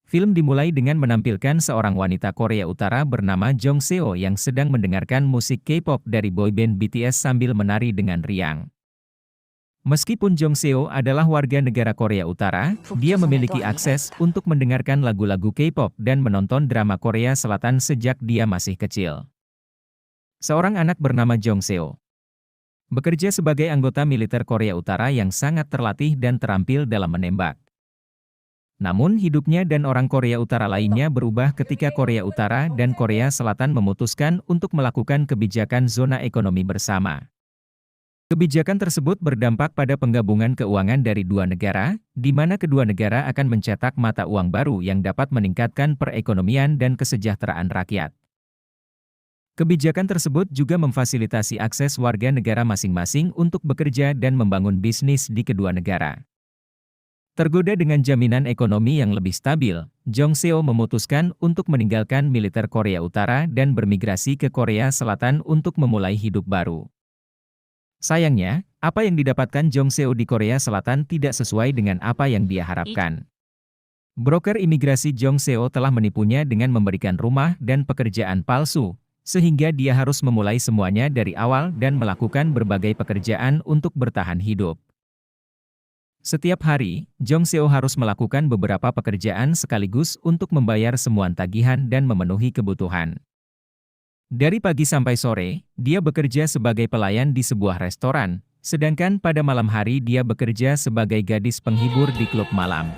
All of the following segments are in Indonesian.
Film dimulai dengan menampilkan seorang wanita Korea Utara bernama Jong Seo yang sedang mendengarkan musik K-pop dari boyband BTS sambil menari dengan riang. Meskipun Jong Seo adalah warga negara Korea Utara, dia memiliki akses untuk mendengarkan lagu-lagu K-pop dan menonton drama Korea Selatan sejak dia masih kecil. Seorang anak bernama Jong Seo bekerja sebagai anggota militer Korea Utara yang sangat terlatih dan terampil dalam menembak. Namun hidupnya dan orang Korea Utara lainnya berubah ketika Korea Utara dan Korea Selatan memutuskan untuk melakukan kebijakan zona ekonomi bersama. Kebijakan tersebut berdampak pada penggabungan keuangan dari dua negara, di mana kedua negara akan mencetak mata uang baru yang dapat meningkatkan perekonomian dan kesejahteraan rakyat. Kebijakan tersebut juga memfasilitasi akses warga negara masing-masing untuk bekerja dan membangun bisnis di kedua negara. Tergoda dengan jaminan ekonomi yang lebih stabil, Jong Seo memutuskan untuk meninggalkan militer Korea Utara dan bermigrasi ke Korea Selatan untuk memulai hidup baru. Sayangnya, apa yang didapatkan Jong Seo di Korea Selatan tidak sesuai dengan apa yang dia harapkan. Broker imigrasi Jong Seo telah menipunya dengan memberikan rumah dan pekerjaan palsu, sehingga dia harus memulai semuanya dari awal dan melakukan berbagai pekerjaan untuk bertahan hidup. Setiap hari, Jong Seo harus melakukan beberapa pekerjaan sekaligus untuk membayar semua tagihan dan memenuhi kebutuhan. Dari pagi sampai sore, dia bekerja sebagai pelayan di sebuah restoran, sedangkan pada malam hari dia bekerja sebagai gadis penghibur di klub malam.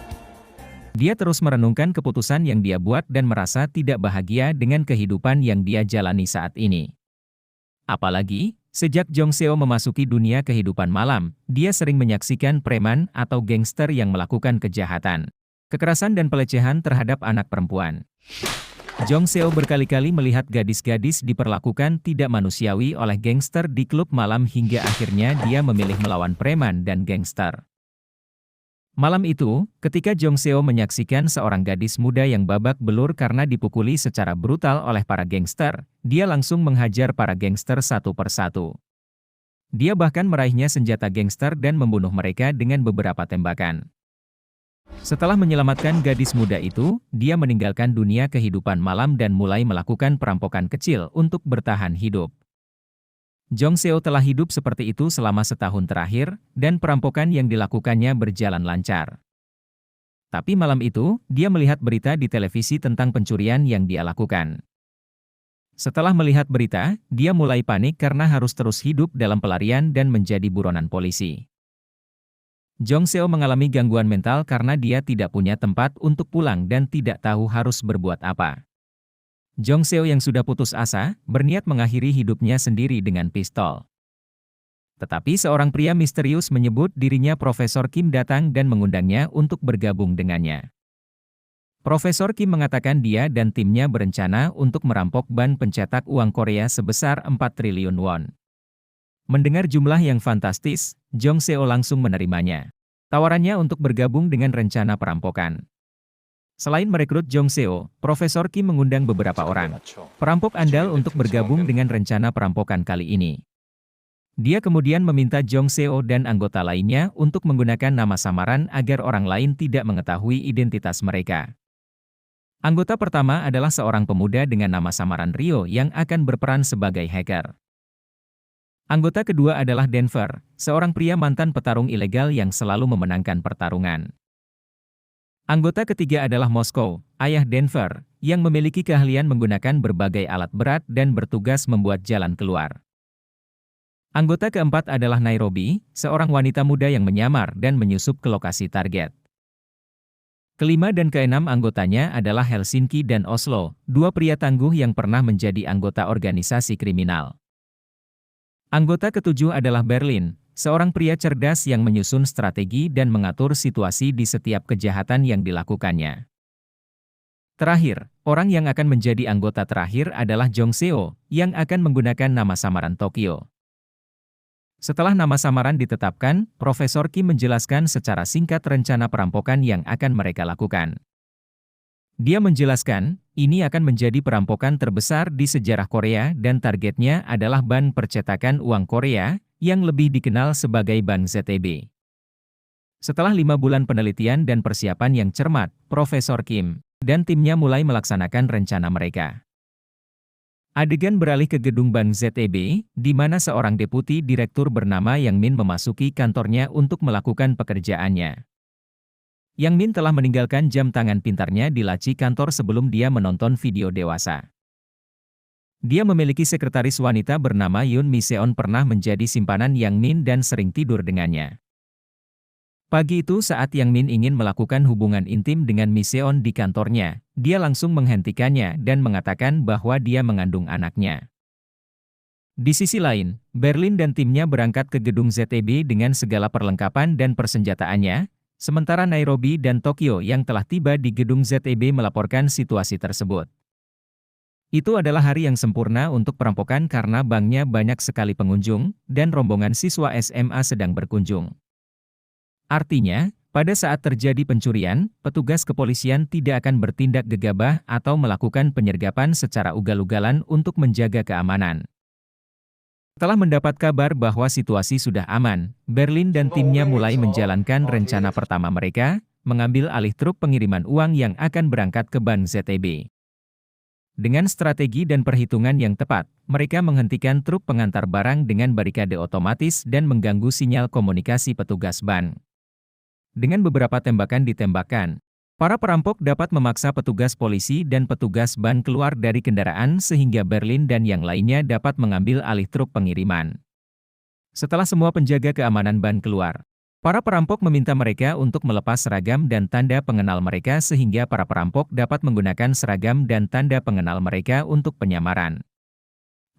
Dia terus merenungkan keputusan yang dia buat dan merasa tidak bahagia dengan kehidupan yang dia jalani saat ini. Apalagi, sejak Jong Seo memasuki dunia kehidupan malam, dia sering menyaksikan preman atau gangster yang melakukan kejahatan, kekerasan dan pelecehan terhadap anak perempuan. Jong Seo berkali-kali melihat gadis-gadis diperlakukan tidak manusiawi oleh gangster di klub malam hingga akhirnya dia memilih melawan preman dan gangster. Malam itu, ketika Jong Seo menyaksikan seorang gadis muda yang babak belur karena dipukuli secara brutal oleh para gangster, dia langsung menghajar para gangster satu persatu. Dia bahkan meraihnya senjata gangster dan membunuh mereka dengan beberapa tembakan. Setelah menyelamatkan gadis muda itu, dia meninggalkan dunia kehidupan malam dan mulai melakukan perampokan kecil untuk bertahan hidup. Jong Seo telah hidup seperti itu selama setahun terakhir, dan perampokan yang dilakukannya berjalan lancar. Tapi malam itu, dia melihat berita di televisi tentang pencurian yang dia lakukan. Setelah melihat berita, dia mulai panik karena harus terus hidup dalam pelarian dan menjadi buronan polisi. Jong Seo mengalami gangguan mental karena dia tidak punya tempat untuk pulang dan tidak tahu harus berbuat apa. Jong Seo yang sudah putus asa, berniat mengakhiri hidupnya sendiri dengan pistol. Tetapi seorang pria misterius menyebut dirinya Profesor Kim datang dan mengundangnya untuk bergabung dengannya. Profesor Kim mengatakan dia dan timnya berencana untuk merampok bank pencetak uang Korea sebesar 4 triliun won. Mendengar jumlah yang fantastis, Jong Seo langsung menerimanya. Tawarannya untuk bergabung dengan rencana perampokan. Selain merekrut Jong Seo, Profesor Kim mengundang beberapa orang perampok andal untuk bergabung dengan rencana perampokan kali ini. Dia kemudian meminta Jong Seo dan anggota lainnya untuk menggunakan nama samaran agar orang lain tidak mengetahui identitas mereka. Anggota pertama adalah seorang pemuda dengan nama samaran Rio yang akan berperan sebagai hacker. Anggota kedua adalah Denver, seorang pria mantan petarung ilegal yang selalu memenangkan pertarungan. Anggota ketiga adalah Moskow, ayah Denver, yang memiliki keahlian menggunakan berbagai alat berat dan bertugas membuat jalan keluar. Anggota keempat adalah Nairobi, seorang wanita muda yang menyamar dan menyusup ke lokasi target. Kelima dan keenam anggotanya adalah Helsinki dan Oslo, dua pria tangguh yang pernah menjadi anggota organisasi kriminal. Anggota ketujuh adalah Berlin, seorang pria cerdas yang menyusun strategi dan mengatur situasi di setiap kejahatan yang dilakukannya. Terakhir, orang yang akan menjadi anggota terakhir adalah Jong Seo, yang akan menggunakan nama samaran Tokyo. Setelah nama samaran ditetapkan, Profesor Kim menjelaskan secara singkat rencana perampokan yang akan mereka lakukan. Dia menjelaskan, ini akan menjadi perampokan terbesar di sejarah Korea dan targetnya adalah bank percetakan uang Korea, yang lebih dikenal sebagai Bank ZTB. Setelah 5 bulan penelitian dan persiapan yang cermat, Profesor Kim dan timnya mulai melaksanakan rencana mereka. Adegan beralih ke gedung Bank ZEB, di mana seorang deputi direktur bernama Yang Min memasuki kantornya untuk melakukan pekerjaannya. Yang Min telah meninggalkan jam tangan pintarnya di laci kantor sebelum dia menonton video dewasa. Dia memiliki sekretaris wanita bernama Yoon Mi Seon pernah menjadi simpanan Yang Min dan sering tidur dengannya. Pagi itu saat Yang Min ingin melakukan hubungan intim dengan Mi Seon di kantornya, dia langsung menghentikannya dan mengatakan bahwa dia mengandung anaknya. Di sisi lain, Berlin dan timnya berangkat ke gedung ZEB dengan segala perlengkapan dan persenjataannya, sementara Nairobi dan Tokyo yang telah tiba di gedung ZEB melaporkan situasi tersebut. Itu adalah hari yang sempurna untuk perampokan karena banknya banyak sekali pengunjung, dan rombongan siswa SMA sedang berkunjung. Artinya, pada saat terjadi pencurian, petugas kepolisian tidak akan bertindak gegabah atau melakukan penyergapan secara ugal-ugalan untuk menjaga keamanan. Setelah mendapat kabar bahwa situasi sudah aman, Berlin dan timnya mulai menjalankan rencana pertama mereka, mengambil alih truk pengiriman uang yang akan berangkat ke Bank ZEB. Dengan strategi dan perhitungan yang tepat, mereka menghentikan truk pengantar barang dengan barikade otomatis dan mengganggu sinyal komunikasi petugas bank. Dengan beberapa tembakan ditembakkan, para perampok dapat memaksa petugas polisi dan petugas bank keluar dari kendaraan sehingga Berlin dan yang lainnya dapat mengambil alih truk pengiriman. Setelah semua penjaga keamanan bank keluar, para perampok meminta mereka untuk melepas seragam dan tanda pengenal mereka sehingga para perampok dapat menggunakan seragam dan tanda pengenal mereka untuk penyamaran.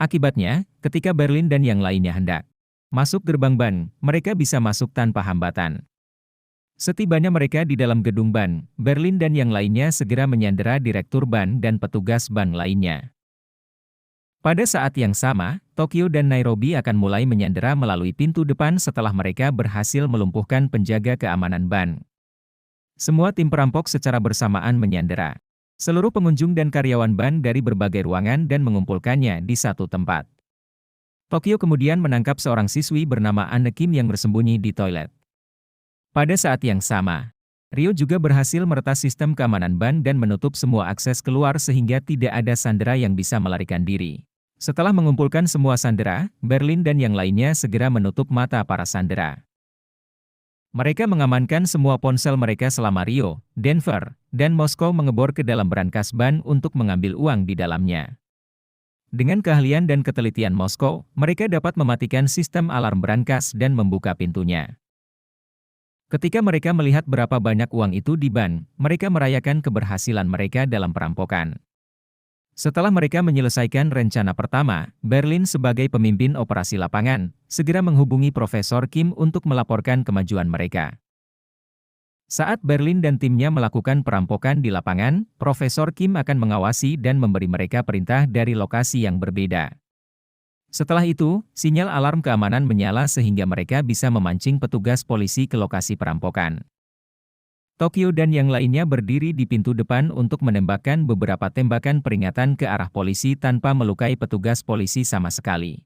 Akibatnya, ketika Berlin dan yang lainnya hendak masuk gerbang bank, mereka bisa masuk tanpa hambatan. Setibanya mereka di dalam gedung bank, Berlin dan yang lainnya segera menyandera direktur bank dan petugas bank lainnya. Pada saat yang sama, Tokyo dan Nairobi akan mulai menyandera melalui pintu depan setelah mereka berhasil melumpuhkan penjaga keamanan bank. Semua tim perampok secara bersamaan menyandera seluruh pengunjung dan karyawan bank dari berbagai ruangan dan mengumpulkannya di satu tempat. Tokyo kemudian menangkap seorang siswi bernama Anne Kim yang bersembunyi di toilet. Pada saat yang sama, Rio juga berhasil meretas sistem keamanan bank dan menutup semua akses keluar sehingga tidak ada sandera yang bisa melarikan diri. Setelah mengumpulkan semua sandera, Berlin dan yang lainnya segera menutup mata para sandera. Mereka mengamankan semua ponsel mereka selama Rio, Denver, dan Moskow mengebor ke dalam brankas bank untuk mengambil uang di dalamnya. Dengan keahlian dan ketelitian Moskow, mereka dapat mematikan sistem alarm brankas dan membuka pintunya. Ketika mereka melihat berapa banyak uang itu di bank, mereka merayakan keberhasilan mereka dalam perampokan. Setelah mereka menyelesaikan rencana pertama, Berlin sebagai pemimpin operasi lapangan, segera menghubungi Profesor Kim untuk melaporkan kemajuan mereka. Saat Berlin dan timnya melakukan perampokan di lapangan, Profesor Kim akan mengawasi dan memberi mereka perintah dari lokasi yang berbeda. Setelah itu, sinyal alarm keamanan menyala sehingga mereka bisa memancing petugas polisi ke lokasi perampokan. Tokyo dan yang lainnya berdiri di pintu depan untuk menembakkan beberapa tembakan peringatan ke arah polisi tanpa melukai petugas polisi sama sekali.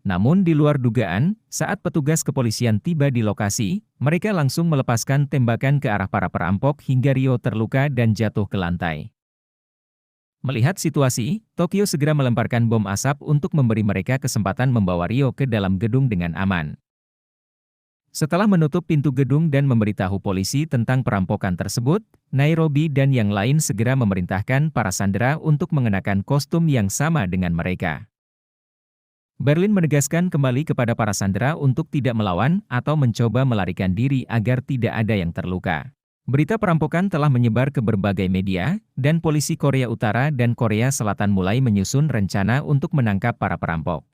Namun di luar dugaan, saat petugas kepolisian tiba di lokasi, mereka langsung melepaskan tembakan ke arah para perampok hingga Rio terluka dan jatuh ke lantai. Melihat situasi, Tokyo segera melemparkan bom asap untuk memberi mereka kesempatan membawa Rio ke dalam gedung dengan aman. Setelah menutup pintu gedung dan memberitahu polisi tentang perampokan tersebut, Nairobi dan yang lain segera memerintahkan para sandera untuk mengenakan kostum yang sama dengan mereka. Berlin menegaskan kembali kepada para sandera untuk tidak melawan atau mencoba melarikan diri agar tidak ada yang terluka. Berita perampokan telah menyebar ke berbagai media, dan polisi Korea Utara dan Korea Selatan mulai menyusun rencana untuk menangkap para perampok.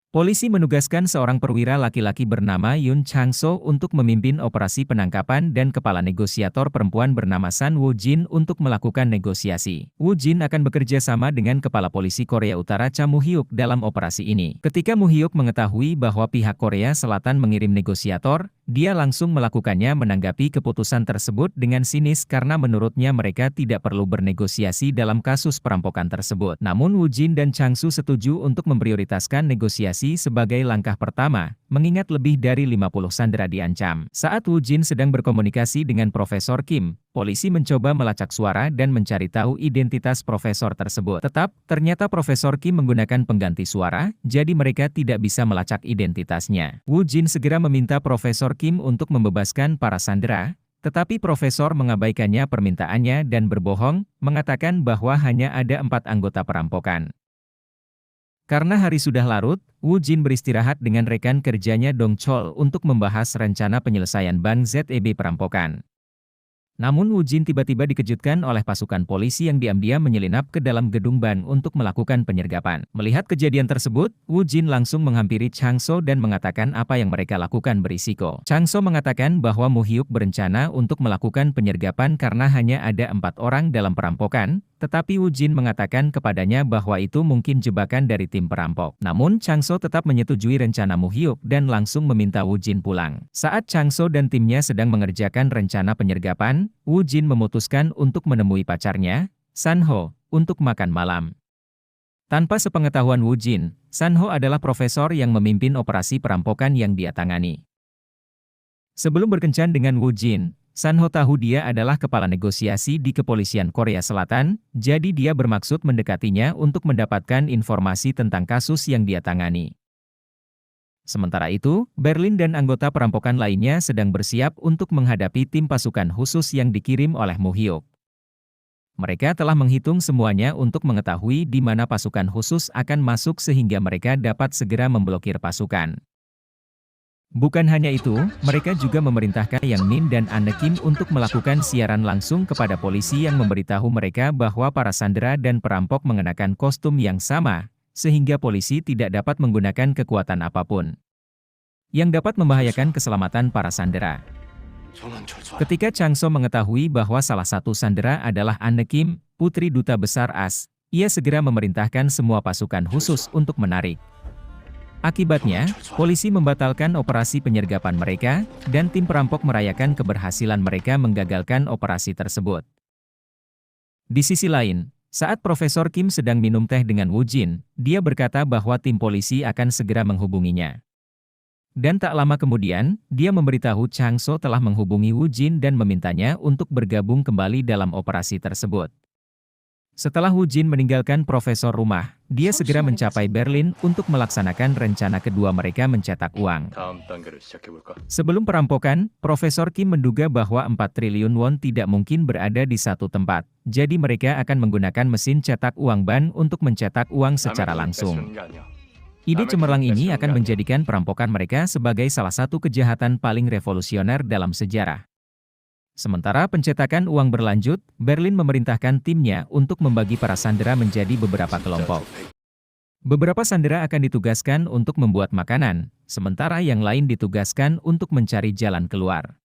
Polisi menugaskan seorang perwira laki-laki bernama Yoon Chang-so untuk memimpin operasi penangkapan dan kepala negosiator perempuan bernama San Woo-jin untuk melakukan negosiasi. Woo-jin akan bekerja sama dengan kepala polisi Korea Utara Cha Moo-hyuk dalam operasi ini. Ketika Moo-hyuk mengetahui bahwa pihak Korea Selatan mengirim negosiator, dia langsung melakukannya menanggapi keputusan tersebut dengan sinis karena menurutnya mereka tidak perlu bernegosiasi dalam kasus perampokan tersebut. Namun Woo-jin dan Chang-soo setuju untuk memprioritaskan negosiasi sebagai langkah pertama, mengingat lebih dari 50 sandera diancam. Saat Woo-jin sedang berkomunikasi dengan Profesor Kim, polisi mencoba melacak suara dan mencari tahu identitas profesor tersebut. Ternyata Profesor Kim menggunakan pengganti suara, jadi mereka tidak bisa melacak identitasnya. Woo Jin segera meminta Profesor Kim untuk membebaskan para sandera, tetapi profesor mengabaikannya permintaannya dan berbohong, mengatakan bahwa hanya ada 4 anggota perampokan. Karena hari sudah larut, Woo Jin beristirahat dengan rekan kerjanya Dong Chol untuk membahas rencana penyelesaian Bank ZEB perampokan. Namun Woo Jin tiba-tiba dikejutkan oleh pasukan polisi yang diam-diam menyelinap ke dalam gedung ban untuk melakukan penyergapan. Melihat kejadian tersebut, Woo Jin langsung menghampiri Chang So dan mengatakan apa yang mereka lakukan berisiko. Chang So mengatakan bahwa Moo Hyuk berencana untuk melakukan penyergapan karena hanya ada 4 orang dalam perampokan, tetapi Woo Jin mengatakan kepadanya bahwa itu mungkin jebakan dari tim perampok. Namun Chang So tetap menyetujui rencana Moo Hyuk dan langsung meminta Woo Jin pulang. Saat Chang So dan timnya sedang mengerjakan rencana penyergapan, Woo Jin memutuskan untuk menemui pacarnya, San Ho, untuk makan malam. Tanpa sepengetahuan Woo Jin, San Ho adalah profesor yang memimpin operasi perampokan yang dia tangani. Sebelum berkencan dengan Woo Jin, San Ho tahu dia adalah kepala negosiasi di kepolisian Korea Selatan, jadi dia bermaksud mendekatinya untuk mendapatkan informasi tentang kasus yang dia tangani. Sementara itu, Berlin dan anggota perampokan lainnya sedang bersiap untuk menghadapi tim pasukan khusus yang dikirim oleh Moo Hyuk. Mereka telah menghitung semuanya untuk mengetahui di mana pasukan khusus akan masuk sehingga mereka dapat segera memblokir pasukan. Bukan hanya itu, mereka juga memerintahkan Yang Min dan Anne Kim untuk melakukan siaran langsung kepada polisi yang memberitahu mereka bahwa para sandera dan perampok mengenakan kostum yang sama, sehingga polisi tidak dapat menggunakan kekuatan apapun yang dapat membahayakan keselamatan para sandera. Ketika Chang So mengetahui bahwa salah satu sandera adalah Anne Kim, putri duta besar AS, ia segera memerintahkan semua pasukan khusus untuk menarik. Akibatnya, polisi membatalkan operasi penyergapan mereka, dan tim perampok merayakan keberhasilan mereka menggagalkan operasi tersebut. Di sisi lain, saat Profesor Kim sedang minum teh dengan Woo Jin, dia berkata bahwa tim polisi akan segera menghubunginya. Dan tak lama kemudian, dia memberitahu Chang So telah menghubungi Woo Jin dan memintanya untuk bergabung kembali dalam operasi tersebut. Setelah Woo Jin meninggalkan profesor rumah, dia segera mencapai Berlin untuk melaksanakan rencana kedua mereka mencetak uang. Sebelum perampokan, Profesor Kim menduga bahwa 4 triliun won tidak mungkin berada di satu tempat, jadi mereka akan menggunakan mesin cetak uang ban untuk mencetak uang secara langsung. Ide cemerlang ini akan menjadikan perampokan mereka sebagai salah satu kejahatan paling revolusioner dalam sejarah. Sementara pencetakan uang berlanjut, Berlin memerintahkan timnya untuk membagi para sandera menjadi beberapa kelompok. Beberapa sandera akan ditugaskan untuk membuat makanan, sementara yang lain ditugaskan untuk mencari jalan keluar.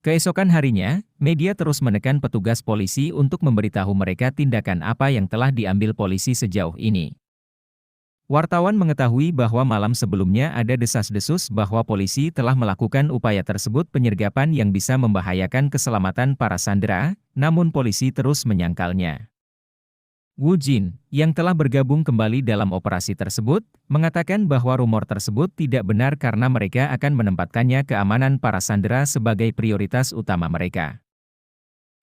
Keesokan harinya, media terus menekan petugas polisi untuk memberitahu mereka tindakan apa yang telah diambil polisi sejauh ini. Wartawan mengetahui bahwa malam sebelumnya ada desas-desus bahwa polisi telah melakukan upaya tersebut penyergapan yang bisa membahayakan keselamatan para sandera, namun polisi terus menyangkalnya. Woo Jin, yang telah bergabung kembali dalam operasi tersebut, mengatakan bahwa rumor tersebut tidak benar karena mereka akan menempatkannya keamanan para sandera sebagai prioritas utama mereka.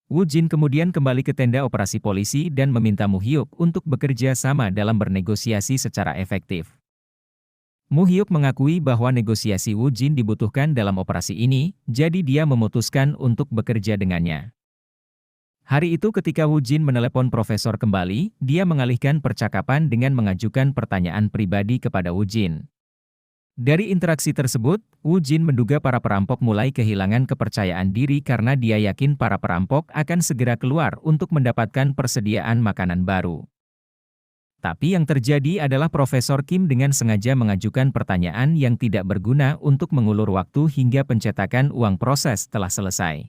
Woo Jin kemudian kembali ke tenda operasi polisi dan meminta Moo Hyuk untuk bekerja sama dalam bernegosiasi secara efektif. Moo Hyuk mengakui bahwa negosiasi Woo Jin dibutuhkan dalam operasi ini, jadi dia memutuskan untuk bekerja dengannya. Hari itu ketika Woo Jin menelepon profesor kembali, dia mengalihkan percakapan dengan mengajukan pertanyaan pribadi kepada Woo Jin. Dari interaksi tersebut, Woo Jin menduga para perampok mulai kehilangan kepercayaan diri karena dia yakin para perampok akan segera keluar untuk mendapatkan persediaan makanan baru. Tapi yang terjadi adalah Profesor Kim dengan sengaja mengajukan pertanyaan yang tidak berguna untuk mengulur waktu hingga pencetakan uang proses telah selesai.